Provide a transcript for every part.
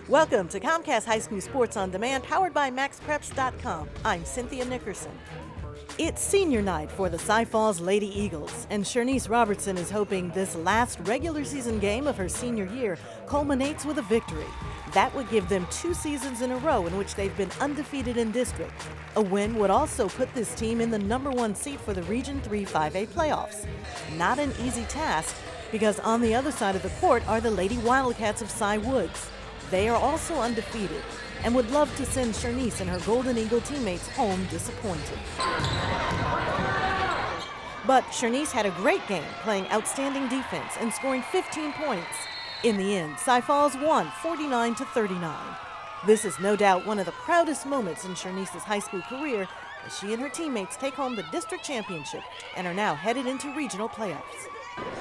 Welcome to Comcast High School Sports on Demand, powered by MaxPreps.com. I'm Cynthia Nickerson. It's senior night for the Cy Falls Lady Eagles, and Shernise Robertson is hoping this last regular season game of her senior year culminates with a victory. That would give them 2 seasons in a row in which they've been undefeated in district. A win would also put this team in the #1 seat for the Region 3 5A playoffs. Not an easy task, because on the other side of the court are the Lady Wildcats of Cy Woods. They are also undefeated and would love to send Shernise and her Golden Eagle teammates home disappointed. But Shernise had a great game, playing outstanding defense and scoring 15 points. In the end, Cy Falls won 49-39. This is no doubt one of the proudest moments in Shernise's high school career, as she and her teammates take home the district championship and are now headed into regional playoffs.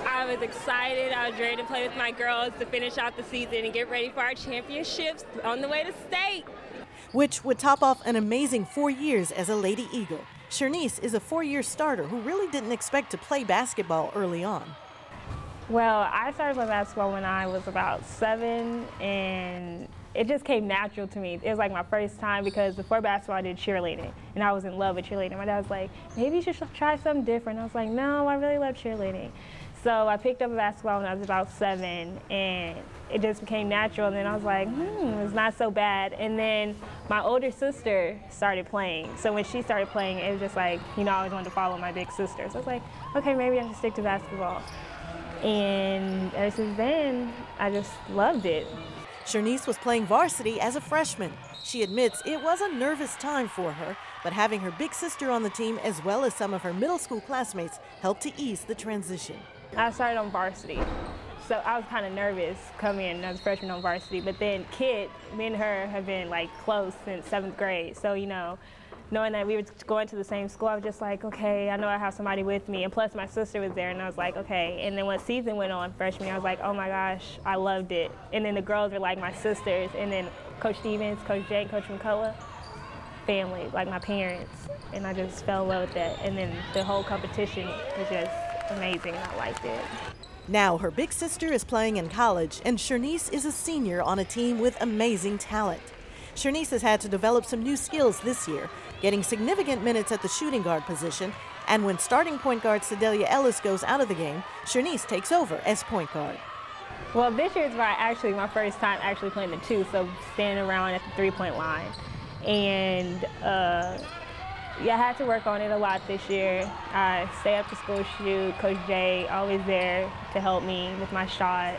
I was excited. I was ready to play with my girls to finish out the season and get ready for our championships on the way to state. Which would top off an amazing 4 years as a Lady Eagle. Shernise is a 4-year starter who really didn't expect to play basketball early on. Well, I started playing basketball when I was about 7, and it just came natural to me. It was like my first time, because before basketball I did cheerleading, and I was in love with cheerleading. My dad was like, maybe you should try something different. I was like, no, I really love cheerleading. So I picked up a basketball when I was about 7, and it just became natural. And then I was like, it's not so bad. And then my older sister started playing. So when she started playing, it was just like, I always wanted to follow my big sister. So I was like, okay, maybe I should stick to basketball. And ever since then, I just loved it. Shernise was playing varsity as a freshman. She admits it was a nervous time for her, but having her big sister on the team as well as some of her middle school classmates helped to ease the transition. I started on varsity, so I was kind of nervous coming in as a freshman on varsity, but then Kit, me and her have been like close since 7th grade, so knowing that we were going to the same school, I was just like, okay, I know I have somebody with me, and plus my sister was there, and I was like, okay. And then when season went on freshman year, I was like, oh my gosh, I loved it. And then the girls were like my sisters, and then Coach Stevens, Coach Jake, Coach McCullough, family, like my parents, and I just fell in love with that. And then the whole competition was just amazing, and I liked it. Now her big sister is playing in college, and Shernise is a senior on a team with amazing talent. Shernise has had to develop some new skills this year, getting significant minutes at the shooting guard position, and when starting point guard Sedelia Ellis goes out of the game, Shernise takes over as point guard. Well, this year is my first time actually playing the 2, so standing around at the 3-point line. And yeah, I had to work on it a lot this year. I stay up to school shoot. Coach Jay always there to help me with my shot.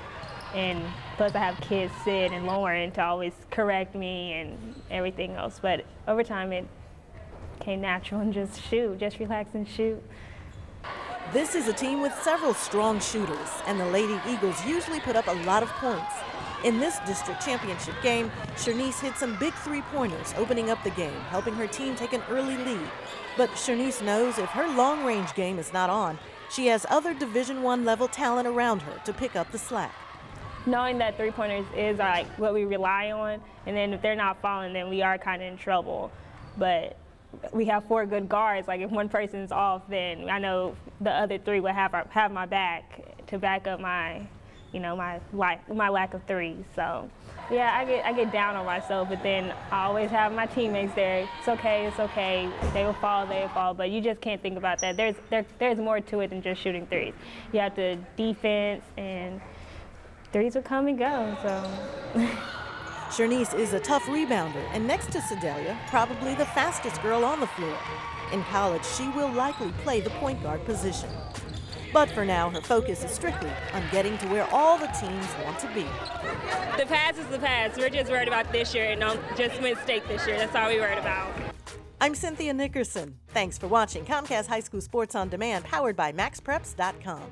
And plus I have kids, Sid and Lauren, to always correct me and everything else. But over time it came natural, and just relax and shoot. This is a team with several strong shooters, and the Lady Eagles usually put up a lot of points. In this district championship game, Shernise hit some big 3-pointers, opening up the game, helping her team take an early lead. But Shernise knows if her long-range game is not on, she has other Division I level talent around her to pick up the slack. Knowing that 3-pointers is like what we rely on, and then if they're not falling, then we are kind of in trouble. But we have 4 good guards. Like if one person's off, then I know the other 3 will have my back to back up my my lack of threes. So yeah, I get down on myself, but then I always have my teammates there. It's okay. They will fall, but you just can't think about that. There's more to it than just shooting threes. You have to defense, and threes will come and go. So. Shernise is a tough rebounder, and next to Sedelia, probably the fastest girl on the floor. In college, she will likely play the point guard position. But for now, her focus is strictly on getting to where all the teams want to be. The past is the past. We're just worried about this year, and don't just win state this year. That's all we're worried about. I'm Cynthia Nickerson. Thanks for watching Comcast High School Sports on Demand, powered by MaxPreps.com.